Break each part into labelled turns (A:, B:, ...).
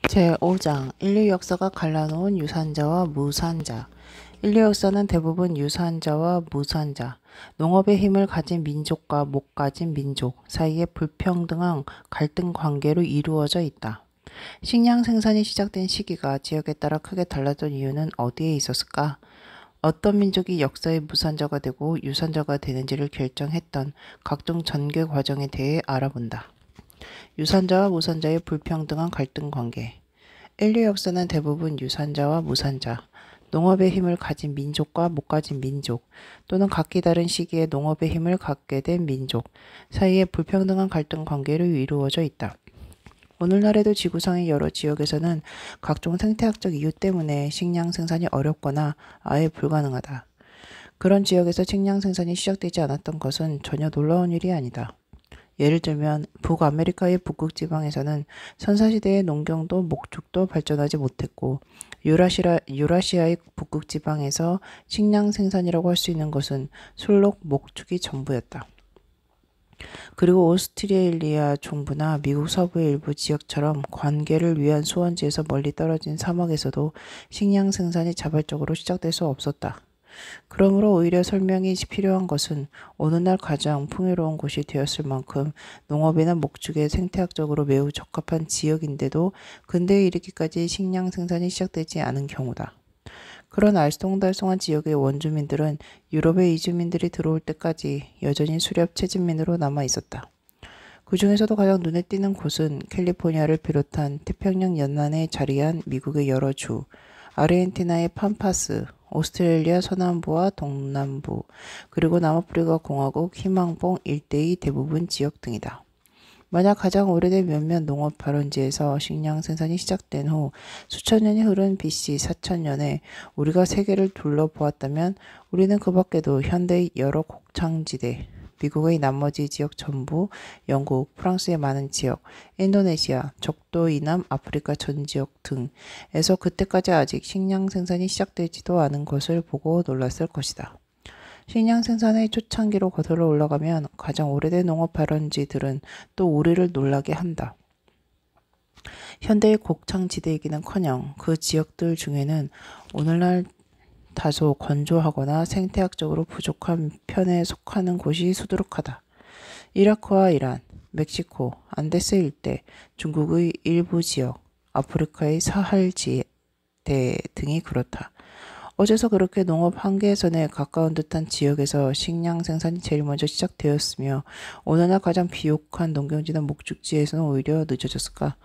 A: 제5장 인류 역사가 갈라놓은 유산자와 무산자. 인류 역사는 대부분 유산자와 무산자, 농업의 힘을 가진 민족과 못 가진 민족 사이의 불평등한 갈등 관계로 이루어져 있다. 식량 생산이 시작된 시기가 지역에 따라 크게 달랐던 이유는 어디에 있었을까? 어떤 민족이 역사의 무산자가 되고 유산자가 되는지를 결정했던 각종 전개 과정에 대해 알아본다. 유산자와 무산자의 불평등한 갈등 관계. 인류 역사는 대부분 유산자와 무산자, 농업의 힘을 가진 민족과 못 가진 민족, 또는 각기 다른 시기에 농업의 힘을 갖게 된 민족 사이의 불평등한 갈등 관계로 이루어져 있다. 오늘날에도 지구상의 여러 지역에서는 각종 생태학적 이유 때문에 식량 생산이 어렵거나 아예 불가능하다. 그런 지역에서 식량 생산이 시작되지 않았던 것은 전혀 놀라운 일이 아니다. 예를 들면 북아메리카의 북극 지방에서는 선사시대의 농경도 목축도 발전하지 못했고 유라시아의 북극 지방에서 식량 생산이라고 할 수 있는 것은 술록 목축이 전부였다. 그리고 오스트레일리아 중부나 미국 서부의 일부 지역처럼 관계를 위한 수원지에서 멀리 떨어진 사막에서도 식량 생산이 자발적으로 시작될 수 없었다. 그러므로 오히려 설명이 필요한 것은 오늘날 가장 풍요로운 곳이 되었을 만큼 농업이나 목축에 생태학적으로 매우 적합한 지역인데도 근대에 이르기까지 식량 생산이 시작되지 않은 경우다. 그런 알쏭달쏭한 지역의 원주민들은 유럽의 이주민들이 들어올 때까지 여전히 수렵 채집민으로 남아 있었다. 그 중에서도 가장 눈에 띄는 곳은 캘리포니아를 비롯한 태평양 연안에 자리한 미국의 여러 주, 아르헨티나의 팜파스, 오스트레일리아 서남부와 동남부, 그리고 남아프리카 공화국 희망봉 일대의 대부분 지역 등이다. 만약 가장 오래된 몇몇 농업 발원지에서 식량 생산이 시작된 후 수천 년이 흐른 BC 4000년에 우리가 세계를 둘러보았다면 우리는 그 밖에도 현대의 여러 곡창지대, 미국의 나머지 지역 전부, 영국, 프랑스의 많은 지역, 인도네시아, 적도 이남 아프리카 전 지역 등에서 그때까지 아직 식량 생산이 시작되지도 않은 것을 보고 놀랐을 것이다. 식량 생산의 초창기로 거슬러 올라가면 가장 오래된 농업 발원지들은 또 우리를 놀라게 한다. 현대의 곡창지대이기는커녕 그 지역들 중에는 오늘날 다소 건조하거나 생태학적으로 부족한 편에 속하는 곳이 수두룩하다. 이라크와 이란, 멕시코, 안데스 일대, 중국의 일부 지역, 아프리카의 사할 지대 등이 그렇다. 어째서 그렇게 농업 한계선에 가까운 듯한 지역에서 식량 생산이 제일 먼저 시작되었으며 오늘날 가장 비옥한 농경지나 목축지에서는 오히려 늦어졌을까?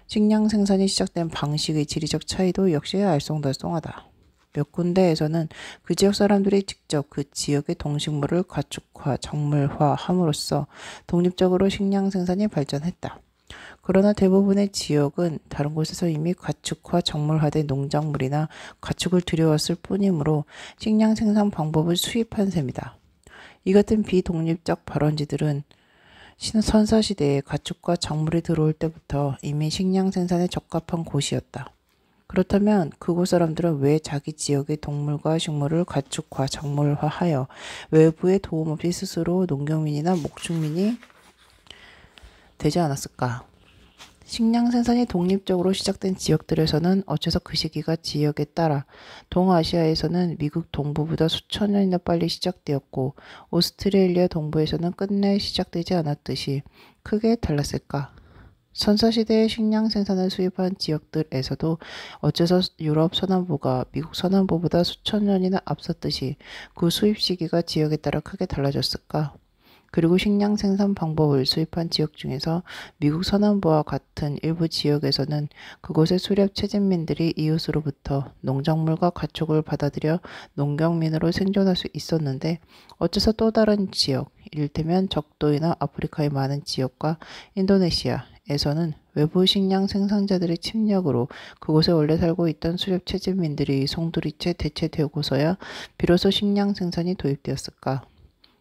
A: 식량 생산이 시작된 방식의 지리적 차이도 역시 알쏭달쏭하다. 몇 군데에서는 그 지역 사람들이 직접 그 지역의 동식물을 가축화, 작물화함으로써 독립적으로 식량 생산이 발전했다. 그러나 대부분의 지역은 다른 곳에서 이미 가축화, 작물화된 농작물이나 가축을 들여왔을 뿐이므로 식량 생산 방법을 수입한 셈이다. 이 같은 비독립적 발원지들은 선사시대에 가축과 작물이 들어올 때부터 이미 식량 생산에 적합한 곳이었다. 그렇다면 그곳 사람들은 왜 자기 지역의 동물과 식물을 가축화, 작물화하여 외부의 도움 없이 스스로 농경민이나 목축민이 되지 않았을까? 식량 생산이 독립적으로 시작된 지역들에서는 어째서 그 시기가 지역에 따라 동아시아에서는 미국 동부보다 수천 년이나 빨리 시작되었고 오스트레일리아 동부에서는 끝내 시작되지 않았듯이 크게 달랐을까? 선사시대의 식량 생산을 수입한 지역들에서도 어째서 유럽 서남부가 미국 서남부보다 수천 년이나 앞섰듯이 그 수입 시기가 지역에 따라 크게 달라졌을까? 그리고 식량 생산 방법을 수입한 지역 중에서 미국 서남부와 같은 일부 지역에서는 그곳의 수렵 채집민들이 이웃으로부터 농작물과 가축을 받아들여 농경민으로 생존할 수 있었는데 어째서 또 다른 지역, 이를테면 적도이나 아프리카의 많은 지역과 인도네시아에서는 외부 식량 생산자들의 침략으로 그곳에 원래 살고 있던 수렵 채집민들이 송두리째 대체되고서야 비로소 식량 생산이 도입되었을까?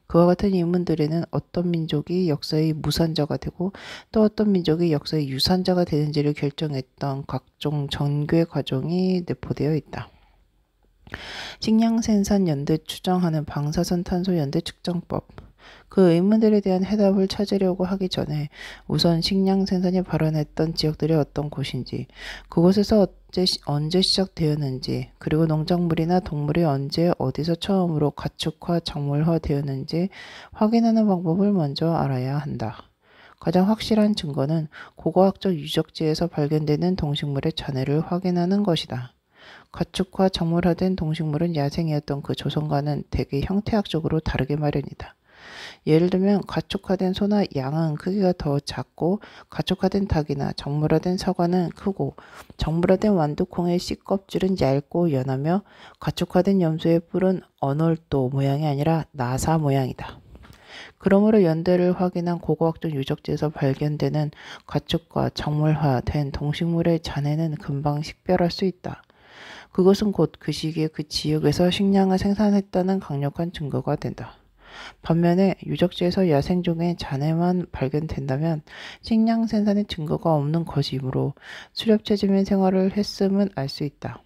A: 그와 같은 인문들에는 어떤 민족이 역사의 무산자가 되고 또 어떤 민족이 역사의 유산자가 되는지를 결정했던 각종 전개 과정이 내포되어 있다. 식량 생산 연대 추정하는 방사선 탄소 연대 측정법. 그 의문들에 대한 해답을 찾으려고 하기 전에 우선 식량 생산이 발원했던 지역들이 어떤 곳인지, 그곳에서 언제 시작되었는지, 그리고 농작물이나 동물이 언제 어디서 처음으로 가축화, 작물화 되었는지 확인하는 방법을 먼저 알아야 한다. 가장 확실한 증거는 고고학적 유적지에서 발견되는 동식물의 잔해를 확인하는 것이다. 가축화, 작물화된 동식물은 야생이었던 그 조선과는 대개 형태학적으로 다르게 마련이다. 예를 들면 가축화된 소나 양은 크기가 더 작고, 가축화된 닭이나 정물화된 사과는 크고, 정물화된 완두콩의 씨 껍질은 얇고 연하며, 가축화된 염소의 뿔은 언월도 모양이 아니라 나사 모양이다. 그러므로 연대를 확인한 고고학적 유적지에서 발견되는 가축과 작물화된 동식물의 잔해는 금방 식별할 수 있다. 그것은 곧 그 시기에 그 지역에서 식량을 생산했다는 강력한 증거가 된다. 반면에 유적지에서 야생종의 잔해만 발견된다면 식량 생산의 증거가 없는 것이므로 수렵체지면 생활을 했음은 알 수 있다.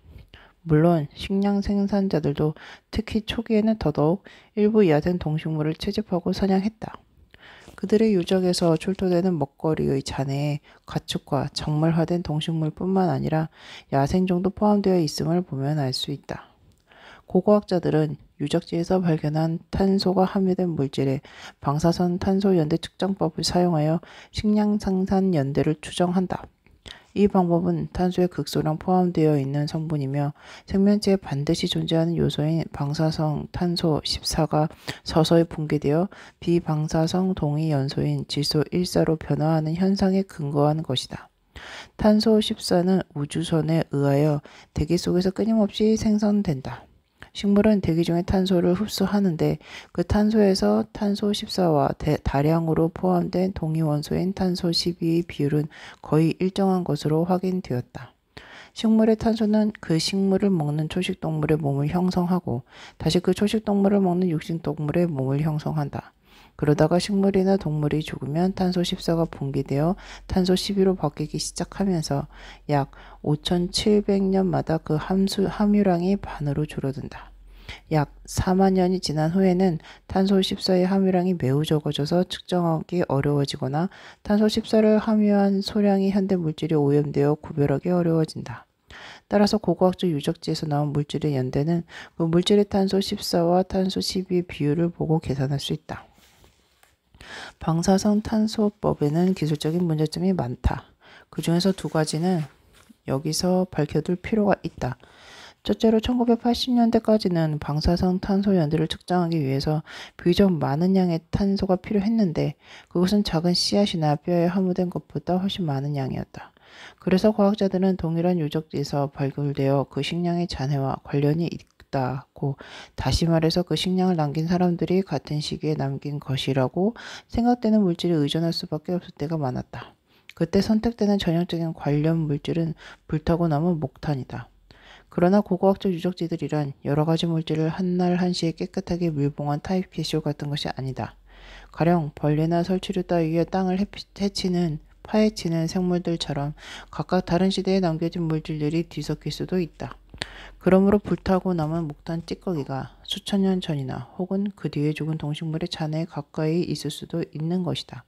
A: 물론 식량 생산자들도 특히 초기에는 더더욱 일부 야생 동식물을 채집하고 사냥했다. 그들의 유적에서 출토되는 먹거리의 잔해에 가축과 작물화된 동식물뿐만 아니라 야생종도 포함되어 있음을 보면 알 수 있다. 고고학자들은 유적지에서 발견한 탄소가 함유된 물질의 방사선 탄소 연대 측정법을 사용하여 식량 생산 연대를 추정한다. 이 방법은 탄소의 극소량 포함되어 있는 성분이며 생명체에 반드시 존재하는 요소인 방사성 탄소 14가 서서히 붕괴되어 비방사성 동위 연소인 질소 1사로 변화하는 현상에 근거한 것이다. 탄소 14는 우주선에 의하여 대기 속에서 끊임없이 생성된다. 식물은 대기 중의 탄소를 흡수하는데 그 탄소에서 탄소 14와 다량으로 포함된 동위원소인 탄소 12의 비율은 거의 일정한 것으로 확인되었다. 식물의 탄소는 그 식물을 먹는 초식동물의 몸을 형성하고 다시 그 초식동물을 먹는 육식동물의 몸을 형성한다. 그러다가 식물이나 동물이 죽으면 탄소 14가 분기되어 탄소 12로 바뀌기 시작하면서 약 5,700년마다 그 함유량이 반으로 줄어든다. 약 4만 년이 지난 후에는 탄소 14의 함유량이 매우 적어져서 측정하기 어려워지거나 탄소 14를 함유한 소량의 현대 물질이 오염되어 구별하기 어려워진다. 따라서 고고학적 유적지에서 나온 물질의 연대는 그 물질의 탄소 14와 탄소 12의 비율을 보고 계산할 수 있다. 방사성 탄소법에는 기술적인 문제점이 많다. 그 중에서 두 가지는 여기서 밝혀둘 필요가 있다. 첫째로 1980년대까지는 방사성 탄소 연대를 측정하기 위해서 비교적 많은 양의 탄소가 필요했는데 그것은 작은 씨앗이나 뼈에 함유된 것보다 훨씬 많은 양이었다. 그래서 과학자들은 동일한 유적지에서 발굴되어 그 식량의 잔해와 관련이 있다고, 다시 말해서 그 식량을 남긴 사람들이 같은 시기에 남긴 것이라고 생각되는 물질에 의존할 수밖에 없을 때가 많았다. 그때 선택되는 전형적인 관련 물질은 불타고 남은 목탄이다. 그러나 고고학적 유적지들이란 여러 가지 물질을 한날 한시에 깨끗하게 밀봉한 타입캐시오 같은 것이 아니다. 가령 벌레나 설치류 따위에 땅을 파헤치는 생물들처럼 각각 다른 시대에 남겨진 물질들이 뒤섞일 수도 있다. 그러므로 불타고 남은 목탄 찌꺼기가 수천 년 전이나 혹은 그 뒤에 죽은 동식물의 잔해에 가까이 있을 수도 있는 것이다.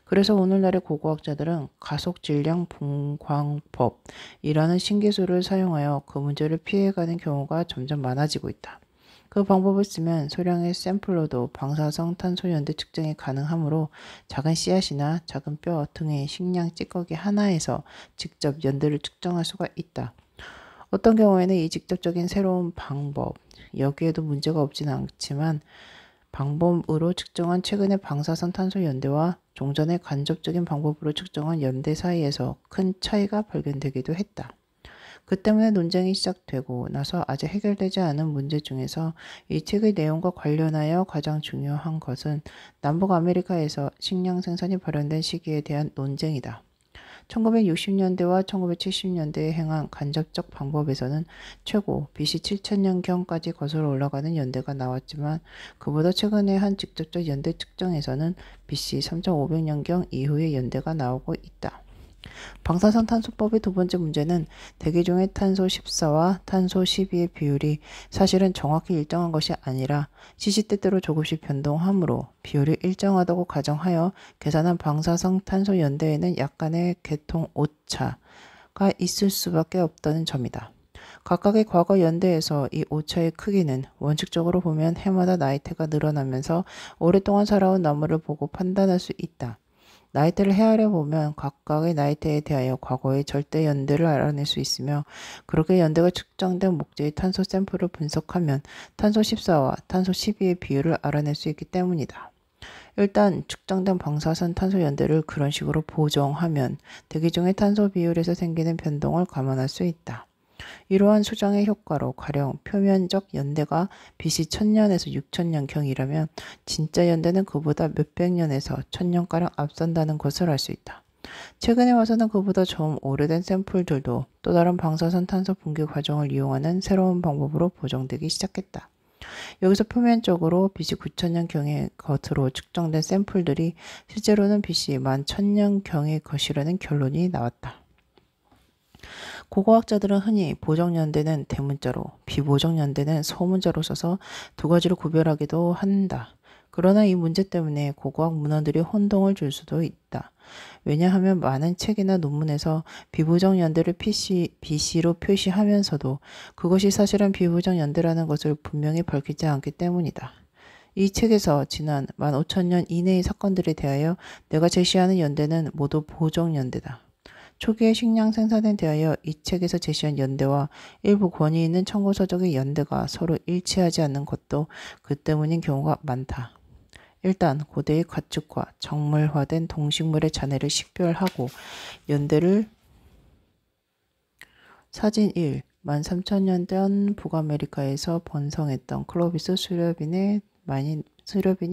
A: 그래서 오늘날의 고고학자들은 가속질량 분광법이라는 신기술을 사용하여 그 문제를 피해가는 경우가 점점 많아지고 있다. 그 방법을 쓰면 소량의 샘플로도 방사성 탄소 연대 측정이 가능하므로 작은 씨앗이나 작은 뼈 등의 식량 찌꺼기 하나에서 직접 연대를 측정할 수가 있다. 어떤 경우에는 이 직접적인 새로운 방법, 여기에도 문제가 없지는 않지만 방법으로 측정한 최근의 방사선 탄소 연대와 종전의 간접적인 방법으로 측정한 연대 사이에서 큰 차이가 발견되기도 했다. 그 때문에 논쟁이 시작되고 나서 아직 해결되지 않은 문제 중에서 이 책의 내용과 관련하여 가장 중요한 것은 남북 아메리카에서 식량 생산이 발현된 시기에 대한 논쟁이다. 1960년대와 1970년대에 행한 간접적 방법에서는 최고 BC 7000년경까지 거슬러 올라가는 연대가 나왔지만 그보다 최근에 한 직접적 연대 측정에서는 BC 3500년경 이후의 연대가 나오고 있다. 방사선 탄소법의 두 번째 문제는 대기 중의 탄소 14와 탄소 12의 비율이 사실은 정확히 일정한 것이 아니라 시시때때로 조금씩 변동하므로 비율이 일정하다고 가정하여 계산한 방사선 탄소 연대에는 약간의 계통 오차가 있을 수밖에 없다는 점이다. 각각의 과거 연대에서 이 오차의 크기는 원칙적으로 보면 해마다 나이테가 늘어나면서 오랫동안 살아온 나무를 보고 판단할 수 있다. 나이테를 헤아려 보면 각각의 나이테에 대하여 과거의 절대 연대를 알아낼 수 있으며 그렇게 연대가 측정된 목재의 탄소 샘플을 분석하면 탄소 14와 탄소 12의 비율을 알아낼 수 있기 때문이다. 일단 측정된 방사선 탄소 연대를 그런 식으로 보정하면 대기 중의 탄소 비율에서 생기는 변동을 감안할 수 있다. 이러한 수정의 효과로 가령 표면적 연대가 BC 1000년에서 6000년경이라면 진짜 연대는 그보다 몇백 년에서 1000년가량 앞선다는 것을 알 수 있다. 최근에 와서는 그보다 좀 오래된 샘플들도 또 다른 방사선 탄소 분계 과정을 이용하는 새로운 방법으로 보정되기 시작했다. 여기서 표면적으로 BC 9000년경의 것으로 측정된 샘플들이 실제로는 BC 11000년경의 것이라는 결론이 나왔다. 고고학자들은 흔히 보정연대는 대문자로, 비보정연대는 소문자로 써서 두 가지로 구별하기도 한다. 그러나 이 문제 때문에 고고학 문헌들이 혼동을 줄 수도 있다. 왜냐하면 많은 책이나 논문에서 비보정연대를 BC로 표시하면서도 그것이 사실은 비보정연대라는 것을 분명히 밝히지 않기 때문이다. 이 책에서 지난 15,000년 이내의 사건들에 대하여 내가 제시하는 연대는 모두 보정연대다. 초기에 식량 생산에 대하여 이 책에서 제시한 연대와 일부 권위 있는 청구서적의 연대가 서로 일치하지 않는 것도 그 때문인 경우가 많다. 일단 고대의 가축과 정물화된 동식물의 잔해를 식별하고 연대를 사진 1. 13,000년 북아메리카에서 번성했던 클로비스 수렵인이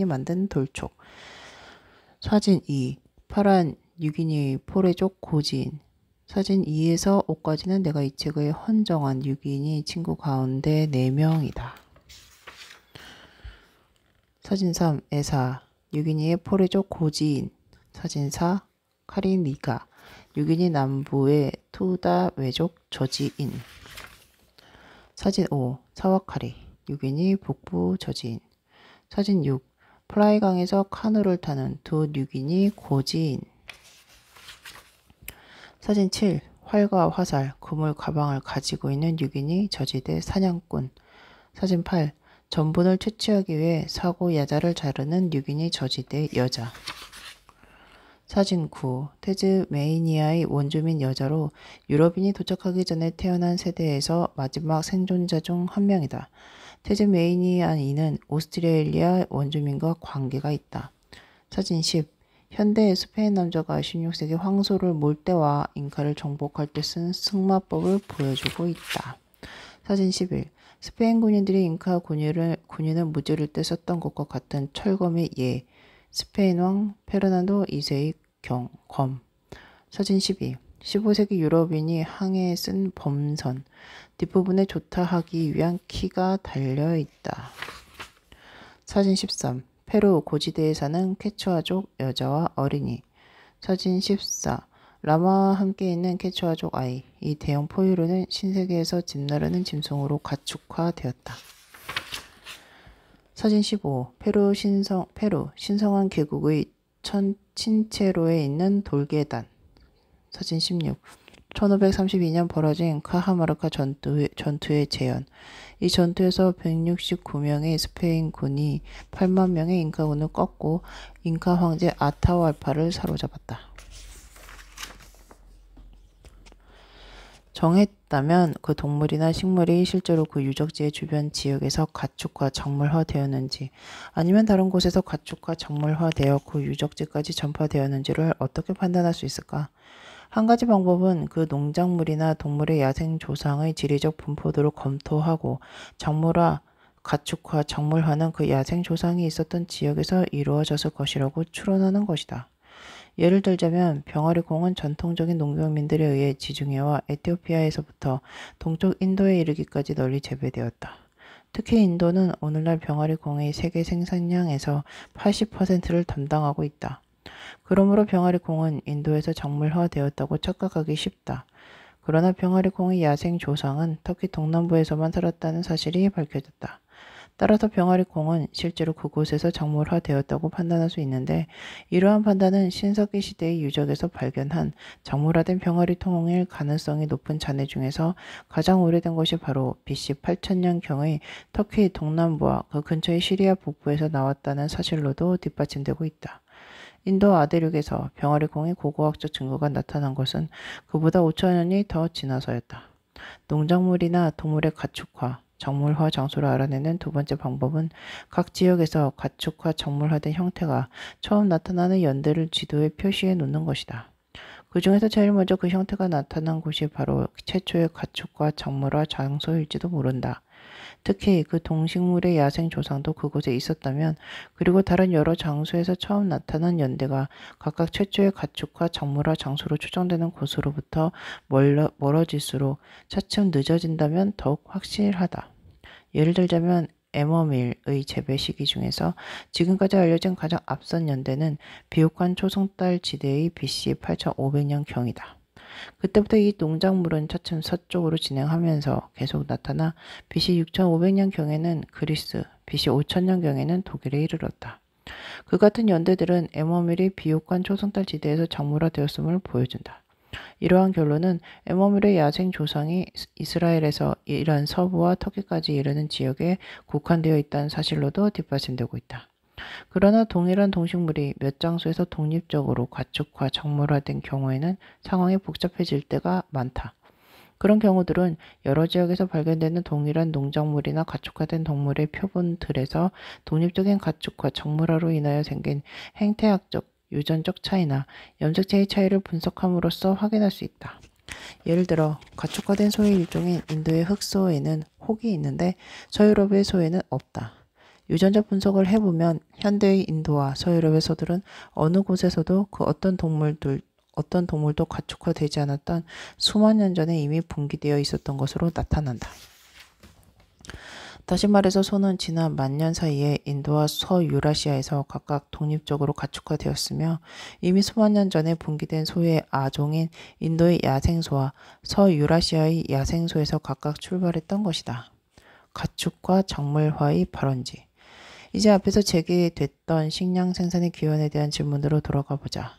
A: 만든 돌촉. 사진 2. 파란 뉴기니 포레족 고지인. 사진 2에서 5까지는 내가 이 책의 헌정한 뉴기니 친구 가운데 4명이다. 사진 3. 에사 뉴기니의 포레족 고지인. 사진 4. 카리니가 뉴기니 남부의 투다 외족 저지인. 사진 5. 사와카리 뉴기니 북부 저지인. 사진 6. 플라이강에서 카누를 타는 두 뉴기니 고지인. 사진 7. 활과 화살, 그물 가방을 가지고 있는 뉴기니 저지대 사냥꾼. 사진 8. 전분을 채취하기 위해 사고 야자를 자르는 뉴기니 저지대 여자. 사진 9. 태즈메이니아의 원주민 여자로 유럽인이 도착하기 전에 태어난 세대에서 마지막 생존자 중 한 명이다. 태즈메이니아인은 오스트레일리아 원주민과 관계가 있다. 사진 10. 현대의 스페인 남자가 16세기 황소를 몰 때와 잉카를 정복할 때 쓴 승마법을 보여주고 있다. 사진 11. 스페인 군인들이 잉카 군인을 무찌를 때 썼던 것과 같은 철검의 예, 스페인 왕 페르난도 2세의 검. 사진 12. 15세기 유럽인이 항해에 쓴 범선, 뒷부분에 조타하기 위한 키가 달려있다. 사진 13. 페루 고지대에 사는 케추아족 여자와 어린이. 사진 14. 라마와 함께 있는 케추아족 아이. 이 대형 포유류는 신세계에서 집 나르는 짐승으로 가축화되었다. 사진 15. 페루 신성한 계곡의 친체로에 있는 돌계단. 사진 16. 1532년 벌어진 카하마르카 전투의 재현. 이 전투에서 169명의 스페인 군이 8만 명의 잉카군을 꺾고 잉카 황제 아타왈파를 사로잡았다. 정했다면 그 동물이나 식물이 실제로 그 유적지의 주변 지역에서 가축과 정물화되었는지 아니면 다른 곳에서 가축과 정물화되어 그 유적지까지 전파되었는지를 어떻게 판단할 수 있을까? 한 가지 방법은 그 농작물이나 동물의 야생 조상의 지리적 분포도를 검토하고 가축화, 정물화는 그 야생 조상이 있었던 지역에서 이루어졌을 것이라고 추론하는 것이다. 예를 들자면 병아리 공은 전통적인 농경민들에 의해 지중해와 에티오피아에서부터 동쪽 인도에 이르기까지 널리 재배되었다. 특히 인도는 오늘날 병아리 공의 세계 생산량에서 80%를 담당하고 있다. 그러므로 병아리콩은 인도에서 작물화되었다고 착각하기 쉽다. 그러나 병아리콩의 야생 조상은 터키 동남부에서만 살았다는 사실이 밝혀졌다. 따라서 병아리콩은 실제로 그곳에서 작물화되었다고 판단할 수 있는데 이러한 판단은 신석기 시대의 유적에서 발견한 작물화된 병아리콩일 가능성이 높은 잔해 중에서 가장 오래된 것이 바로 BC 8000년경의 터키 동남부와 그 근처의 시리아 북부에서 나왔다는 사실로도 뒷받침되고 있다. 인도 아대륙에서 병아리콩의 고고학적 증거가 나타난 것은 그보다 5000년이 더 지나서였다. 농작물이나 동물의 가축화, 작물화 장소를 알아내는 두 번째 방법은 각 지역에서 가축화, 작물화된 형태가 처음 나타나는 연대를 지도에 표시해 놓는 것이다. 그 중에서 제일 먼저 그 형태가 나타난 곳이 바로 최초의 가축과 작물화 장소일지도 모른다. 특히 그 동식물의 야생 조상도 그곳에 있었다면 그리고 다른 여러 장소에서 처음 나타난 연대가 각각 최초의 가축과 작물화 장소로 추정되는 곳으로부터 멀어질수록 차츰 늦어진다면 더욱 확실하다. 예를 들자면 에머밀의 재배 시기 중에서 지금까지 알려진 가장 앞선 연대는 비옥한 초승달 지대의 BC 8500년경이다. 그때부터 이 농작물은 차츰 서쪽으로 진행하면서 계속 나타나 BC 6500년경에는 그리스, BC 5000년경에는 독일에 이르렀다. 그 같은 연대들은 에머밀이 비옥한 초승달 지대에서 작물화되었음을 보여준다. 이러한 결론은 에머밀의 야생 조상이 이스라엘에서 이란 서부와 터키까지 이르는 지역에 국한되어 있다는 사실로도 뒷받침되고 있다. 그러나 동일한 동식물이 몇 장소에서 독립적으로 가축화, 작물화된 경우에는 상황이 복잡해질 때가 많다. 그런 경우들은 여러 지역에서 발견되는 동일한 농작물이나 가축화된 동물의 표본들에서 독립적인 가축화, 작물화로 인하여 생긴 행태학적, 유전적 차이나 염색체의 차이를 분석함으로써 확인할 수 있다. 예를 들어 가축화된 소의 일종인 인도의 흑소에는 혹이 있는데 서유럽의 소에는 없다. 유전자 분석을 해보면 현대의 인도와 서유럽의 소들은 어느 곳에서도 그 어떤 동물도 가축화되지 않았던 수만 년 전에 이미 분기되어 있었던 것으로 나타난다. 다시 말해서 소는 지난 10,000년 사이에 인도와 서유라시아에서 각각 독립적으로 가축화되었으며 이미 수만 년 전에 분기된 소의 아종인 인도의 야생소와 서유라시아의 야생소에서 각각 출발했던 것이다. 가축과 작물화의 발원지. 이제 앞에서 제기됐던 식량 생산의 기원에 대한 질문으로 돌아가 보자.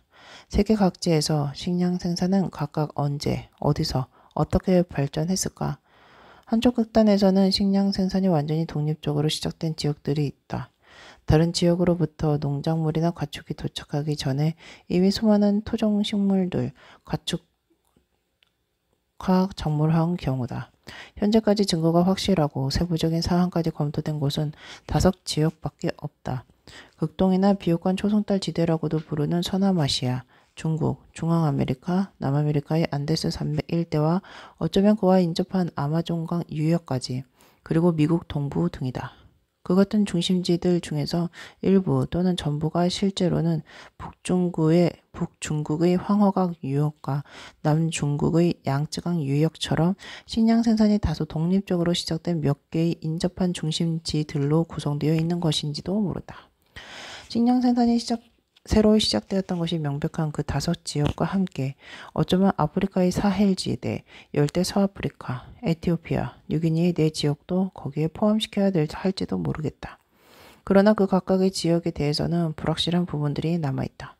A: 세계 각지에서 식량 생산은 각각 언제, 어디서, 어떻게 발전했을까? 한쪽 극단에서는 식량 생산이 완전히 독립적으로 시작된 지역들이 있다. 다른 지역으로부터 농작물이나 가축이 도착하기 전에 이미 수많은 토종 식물들, 가축과 작물화한 경우다. 현재까지 증거가 확실하고 세부적인 사항까지 검토된 곳은 5지역밖에 없다. 극동이나 비옥한 초승달 지대라고도 부르는 서남아시아, 중국, 중앙아메리카, 남아메리카의 안데스 산맥 일대와 어쩌면 그와 인접한 아마존강 유역까지, 그리고 미국 동부 등이다. 그 같은 중심지들 중에서 일부 또는 전부가 실제로는 북중국의 황허강 유역과 남중국의 양쯔강 유역처럼 식량 생산이 다소 독립적으로 시작된 몇 개의 인접한 중심지들로 구성되어 있는 것인지도 모른다. 식량 생산이 새로 시작되었던 것이 명백한 그 5지역과 함께 어쩌면 아프리카의 사헬지대, 열대 서아프리카, 에티오피아, 뉴기니의 4지역도 거기에 포함시켜야 할지도 모르겠다. 그러나 그 각각의 지역에 대해서는 불확실한 부분들이 남아있다.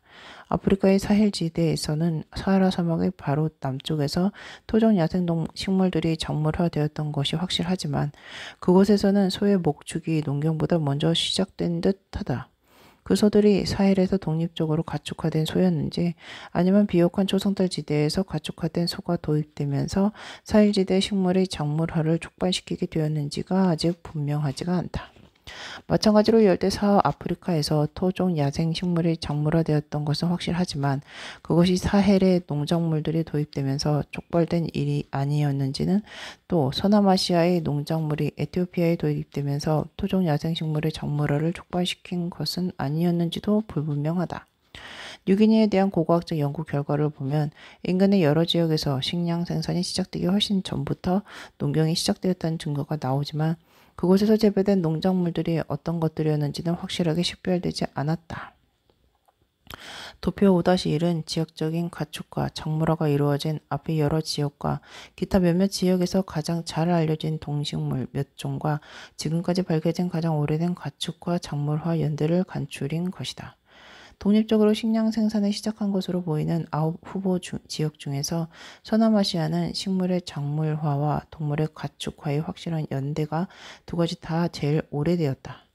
A: 아프리카의 사헬지대에서는 사하라 사막의 바로 남쪽에서 토종 야생 식물들이 작물화되었던 것이 확실하지만 그곳에서는 소의 목축이 농경보다 먼저 시작된 듯하다. 그 소들이 사헬에서 독립적으로 가축화된 소였는지 아니면 비옥한 초승달 지대에서 가축화된 소가 도입되면서 사헬지대 식물의 작물화를 촉발시키게 되었는지가 아직 분명하지가 않다. 마찬가지로 열대 서아프리카에서 토종 야생 식물이 작물화되었던 것은 확실하지만 그것이 사헬에 농작물들이 도입되면서 촉발된 일이 아니었는지는, 또 서남아시아의 농작물이 에티오피아에 도입되면서 토종 야생 식물의 작물화를 촉발시킨 것은 아니었는지도 불분명하다. 뉴기니에 대한 고고학적 연구 결과를 보면 인근의 여러 지역에서 식량 생산이 시작되기 훨씬 전부터 농경이 시작되었다는 증거가 나오지만 그곳에서 재배된 농작물들이 어떤 것들이었는지는 확실하게 식별되지 않았다. 도표 5-1은 지역적인 가축과 작물화가 이루어진 앞의 여러 지역과 기타 몇몇 지역에서 가장 잘 알려진 동식물 몇 종과 지금까지 밝혀진 가장 오래된 가축과 작물화 연대를 간추린 것이다. 독립적으로 식량 생산을 시작한 것으로 보이는 9 후보 지역 중에서 서남아시아는 식물의 작물화와 동물의 가축화의 확실한 연대가 두 가지 다 제일 오래되었다.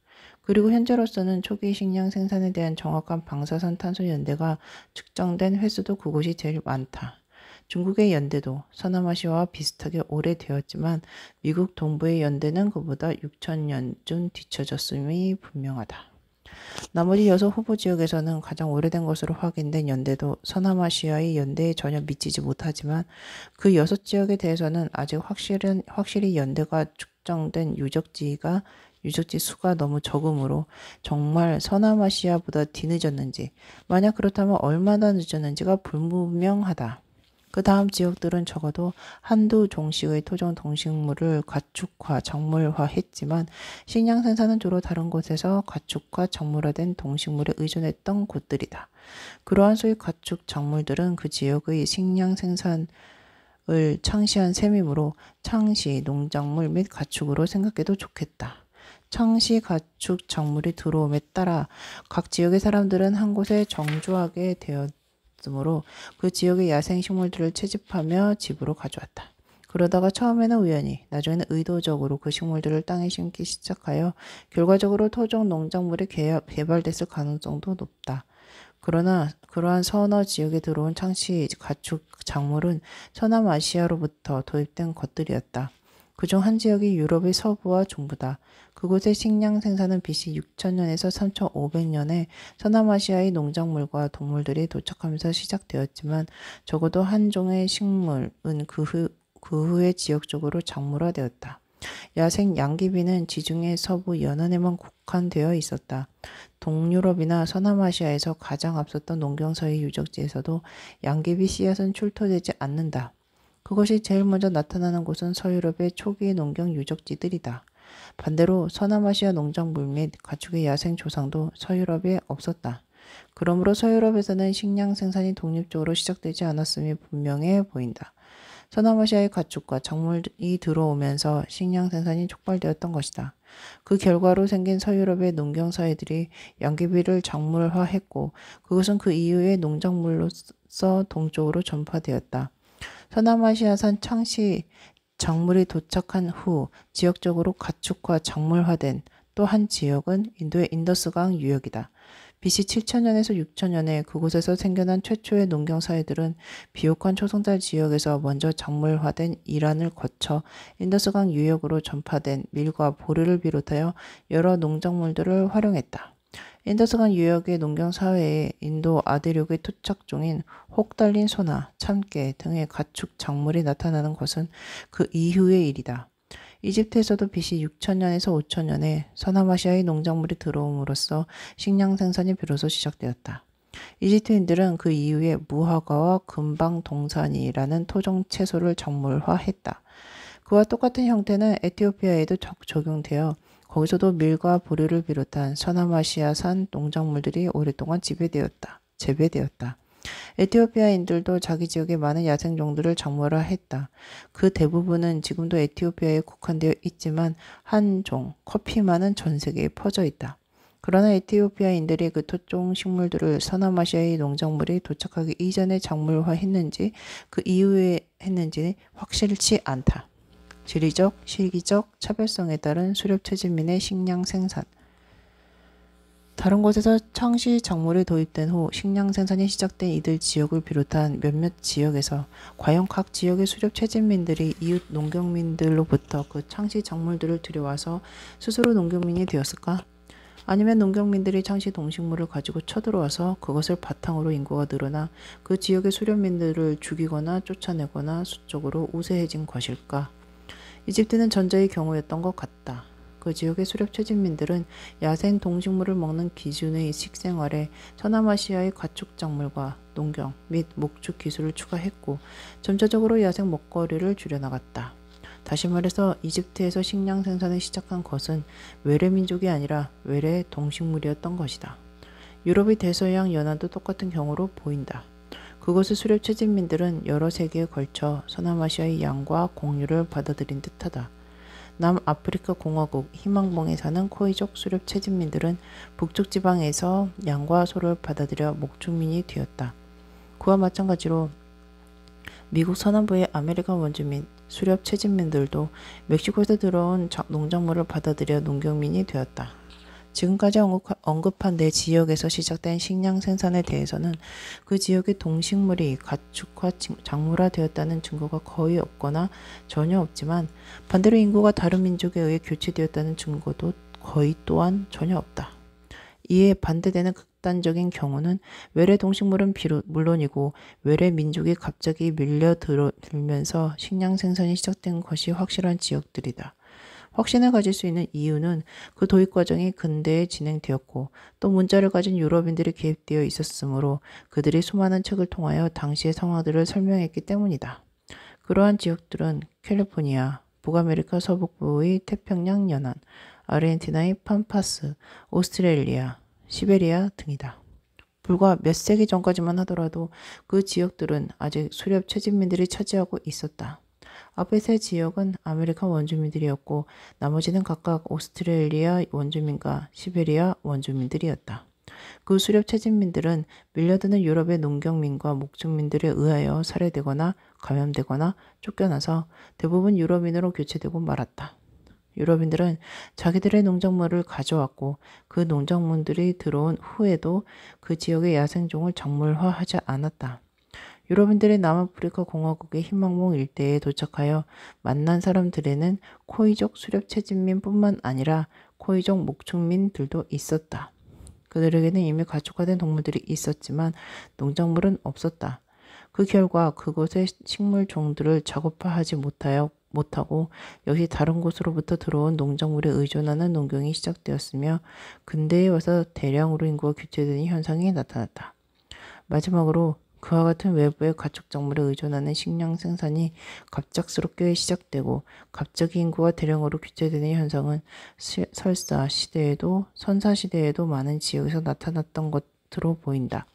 A: 그리고 현재로서는 초기 식량 생산에 대한 정확한 방사선 탄소 연대가 측정된 횟수도 그곳이 제일 많다. 중국의 연대도 서남아시아와 비슷하게 오래되었지만 미국 동부의 연대는 그보다 6,000년쯤 뒤처졌음이 분명하다. 나머지 6 후보 지역에서는 가장 오래된 것으로 확인된 연대도 서남아시아의 연대에 전혀 미치지 못하지만 그 6 지역에 대해서는 아직 확실히 연대가 측정된 유적지 수가 너무 적으므로 정말 서남아시아보다 뒤늦었는지, 만약 그렇다면 얼마나 늦었는지가 불분명하다. 그 다음 지역들은 적어도 한두 종씩의 토종 동식물을 가축화, 작물화했지만 식량 생산은 주로 다른 곳에서 가축화, 작물화된 동식물에 의존했던 곳들이다. 그러한 소위 가축, 작물들은 그 지역의 식량 생산을 창시한 셈이므로 창시, 농작물 및 가축으로 생각해도 좋겠다. 창시, 가축, 작물이 들어옴에 따라 각 지역의 사람들은 한 곳에 정주하게 되었으므로 그 지역의 야생식물들을 채집하며 집으로 가져왔다. 그러다가 처음에는 우연히, 나중에는 의도적으로 그 식물들을 땅에 심기 시작하여 결과적으로 토종 농작물이 개발됐을 가능성도 높다. 그러나 그러한 서너 지역에 들어온 창시, 가축, 작물은 서남아시아로부터 도입된 것들이었다. 그중 한 지역이 유럽의 서부와 중부다. 그곳의 식량 생산은 BC 6000년에서 3500년에 서남아시아의 농작물과 동물들이 도착하면서 시작되었지만 적어도 한 종의 식물은 그 후에 지역적으로 작물화되었다. 야생 양귀비는 지중해 서부 연안에만 국한되어 있었다. 동유럽이나 서남아시아에서 가장 앞섰던 농경사의 유적지에서도 양귀비 씨앗은 출토되지 않는다. 그것이 제일 먼저 나타나는 곳은 서유럽의 초기 농경 유적지들이다. 반대로 서남아시아 농작물 및 가축의 야생 조상도 서유럽에 없었다. 그러므로 서유럽에서는 식량 생산이 독립적으로 시작되지 않았음이 분명해 보인다. 서남아시아의 가축과 작물이 들어오면서 식량 생산이 촉발되었던 것이다. 그 결과로 생긴 서유럽의 농경사회들이 양귀비를 작물화했고 그것은 그 이후에 농작물로서 동쪽으로 전파되었다. 서남아시아산 창시 작물이 도착한 후 지역적으로 가축화, 작물화된 또 한 지역은 인도의 인더스강 유역이다. BC 7000년에서 6000년에 그곳에서 생겨난 최초의 농경사회들은 비옥한 초성달 지역에서 먼저 작물화된 이란을 거쳐 인더스강 유역으로 전파된 밀과 보리를 비롯하여 여러 농작물들을 활용했다. 인더스강 유역의 농경사회에 인도 아대륙의 토착종인 혹 달린 소나 참깨 등의 가축 작물이 나타나는 것은 그 이후의 일이다. 이집트에서도 BC 6000년에서 5000년에 서남아시아의 농작물이 들어옴으로써 식량 생산이 비로소 시작되었다. 이집트인들은 그 이후에 무화과와 금방동산이라는 토종 채소를 작물화했다. 그와 똑같은 형태는 에티오피아에도 적용되어 거기서도 밀과 보리를 비롯한 서남아시아산 농작물들이 오랫동안 재배되었다. 에티오피아인들도 자기 지역에 많은 야생종들을 작물화했다. 그 대부분은 지금도 에티오피아에 국한되어 있지만 한 종, 커피만은 전 세계에 퍼져 있다. 그러나 에티오피아인들이 그 토종 식물들을 서남아시아의 농작물이 도착하기 이전에 작물화했는지 그 이후에 했는지 확실치 않다. 지리적, 시기적 차별성에 따른 수렵채집민의 식량 생산. 다른 곳에서 창시 작물이 도입된 후 식량 생산이 시작된 이들 지역을 비롯한 몇몇 지역에서 과연 각 지역의 수렵채집민들이 이웃 농경민들로부터 그 창시 작물들을 들여와서 스스로 농경민이 되었을까? 아니면 농경민들이 창시 동식물을 가지고 쳐들어와서 그것을 바탕으로 인구가 늘어나 그 지역의 수렵민들을 죽이거나 쫓아내거나 수적으로 우세해진 것일까? 이집트는 전자의 경우였던 것 같다. 그 지역의 수렵채집민들은 야생 동식물을 먹는 기준의 식생활에 서남아시아의 가축작물과 농경 및 목축 기술을 추가했고 점차적으로 야생 먹거리를 줄여나갔다. 다시 말해서 이집트에서 식량 생산을 시작한 것은 외래 민족이 아니라 외래 동식물이었던 것이다. 유럽의 대서양 연안도 똑같은 경우로 보인다. 그곳의 수렵 채집민들은 여러 세기에 걸쳐 서남아시아의 양과 공유를 받아들인 듯하다. 남아프리카 공화국 희망봉에 사는 코이족 수렵 채집민들은 북쪽 지방에서 양과 소를 받아들여 목축민이 되었다. 그와 마찬가지로 미국 서남부의 아메리칸 원주민, 수렵 채집민들도 멕시코에서 들어온 농작물을 받아들여 농경민이 되었다. 지금까지 언급한 네 지역에서 시작된 식량 생산에 대해서는 그 지역의 동식물이 가축화 작물화되었다는 증거가 거의 없거나 전혀 없지만 반대로 인구가 다른 민족에 의해 교체되었다는 증거도 거의 또한 전혀 없다. 이에 반대되는 극단적인 경우는 외래 동식물은 물론이고 외래 민족이 갑자기 밀려들면서 식량 생산이 시작된 것이 확실한 지역들이다. 확신을 가질 수 있는 이유는 그 도입 과정이 근대에 진행되었고 또 문자를 가진 유럽인들이 개입되어 있었으므로 그들이 수많은 책을 통하여 당시의 상황들을 설명했기 때문이다. 그러한 지역들은 캘리포니아, 북아메리카 서북부의 태평양 연안, 아르헨티나의 팜파스, 오스트레일리아, 시베리아 등이다. 불과 몇 세기 전까지만 하더라도 그 지역들은 아직 수렵 채집민들이 차지하고 있었다. 앞의 세 지역은 아메리칸 원주민들이었고 나머지는 각각 오스트레일리아 원주민과 시베리아 원주민들이었다. 그 수렵 채집민들은 밀려드는 유럽의 농경민과 목축민들에 의하여 살해되거나 감염되거나 쫓겨나서 대부분 유럽인으로 교체되고 말았다. 유럽인들은 자기들의 농작물을 가져왔고 그 농작물들이 들어온 후에도 그 지역의 야생종을 작물화하지 않았다. 유럽인들이 남아프리카 공화국의 희망봉 일대에 도착하여 만난 사람들에는 코이족 수렵 채집민 뿐만 아니라 코이족 목축민들도 있었다. 그들에게는 이미 가축화된 동물들이 있었지만 농작물은 없었다. 그 결과 그곳의 식물종들을 작업화하지 못하고 역시 다른 곳으로부터 들어온 농작물에 의존하는 농경이 시작되었으며 근대에 와서 대량으로 인구가 교체되는 현상이 나타났다. 마지막으로 그와 같은 외부의 가축작물에 의존하는 식량 생산이 갑작스럽게 시작되고 갑자기 인구가 대량으로 교체되는 현상은 선사시대에도 많은 지역에서 나타났던 것으로 보인다.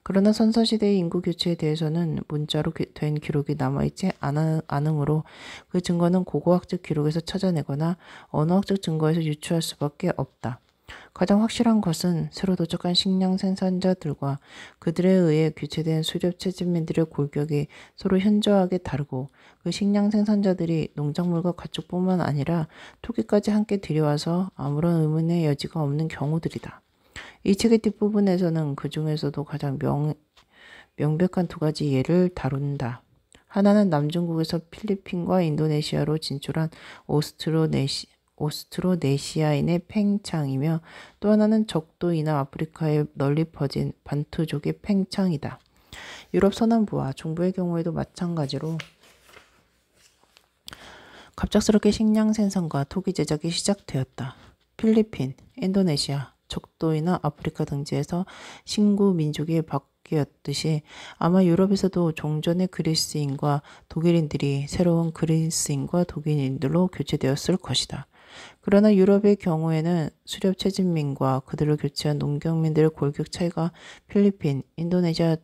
A: 그러나 선사시대의 인구 교체에 대해서는 문자로 된 기록이 남아있지 않으므로 그 증거는 고고학적 기록에서 찾아내거나 언어학적 증거에서 유추할 수밖에 없다. 가장 확실한 것은 새로 도착한 식량 생산자들과 그들에 의해 교체된 수렵 채집민들의 골격이 서로 현저하게 다르고 그 식량 생산자들이 농작물과 가축뿐만 아니라 토기까지 함께 들여와서 아무런 의문의 여지가 없는 경우들이다. 이 책의 뒷부분에서는 그 중에서도 가장 명백한 두 가지 예를 다룬다. 하나는 남중국에서 필리핀과 인도네시아로 진출한 오스트로네시아인의 팽창이며 또 하나는 적도이나 아프리카에 널리 퍼진 반투족의 팽창이다. 유럽 서남부와 중부의 경우에도 마찬가지로 갑작스럽게 식량 생산과 토기 제작이 시작되었다. 필리핀, 인도네시아, 적도이나 아프리카 등지에서 신구 민족이 바뀌었듯이 아마 유럽에서도 종전의 그리스인과 독일인들이 새로운 그리스인과 독일인들로 교체되었을 것이다. 그러나 유럽의 경우에는 수렵 채집민과 그들을 교체한 농경민들의 골격 차이가 필리핀, 인도네시아,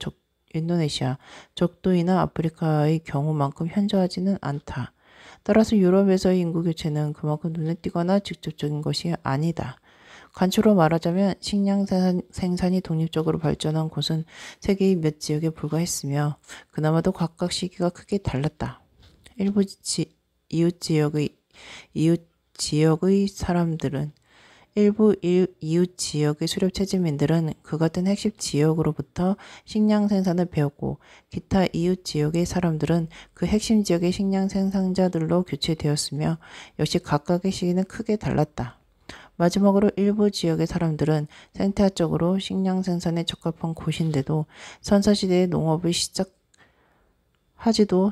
A: 적도이나 아프리카의 경우만큼 현저하지는 않다. 따라서 유럽에서의 인구 교체는 그만큼 눈에 띄거나 직접적인 것이 아니다. 간추로 말하자면 식량 생산이 독립적으로 발전한 곳은 세계의 몇 지역에 불과했으며 그나마도 각각 시기가 크게 달랐다. 일부 이웃 지역의 수렵 채집민들은 그 같은 핵심 지역으로부터 식량 생산을 배웠고 기타 이웃 지역의 사람들은 그 핵심 지역의 식량 생산자들로 교체되었으며 역시 각각의 시기는 크게 달랐다. 마지막으로 일부 지역의 사람들은 생태학적으로 식량 생산에 적합한 곳인데도 선사시대의 농업을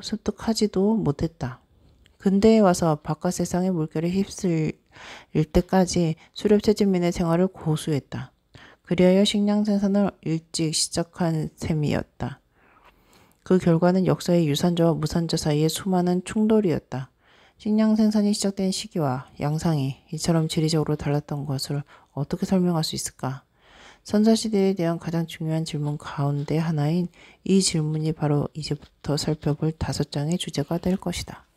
A: 습득하지도 못했다. 근대에 와서 바깥 세상의 물결에 휩쓸릴 때까지 수렵 채집민의 생활을 고수했다. 그리하여 식량 생산을 일찍 시작한 셈이었다. 그 결과는 역사의 유산자와 무산자 사이의 수많은 충돌이었다. 식량 생산이 시작된 시기와 양상이 이처럼 지리적으로 달랐던 것을 어떻게 설명할 수 있을까? 선사시대에 대한 가장 중요한 질문 가운데 하나인 이 질문이 바로 이제부터 살펴볼 5장의 주제가 될 것이다.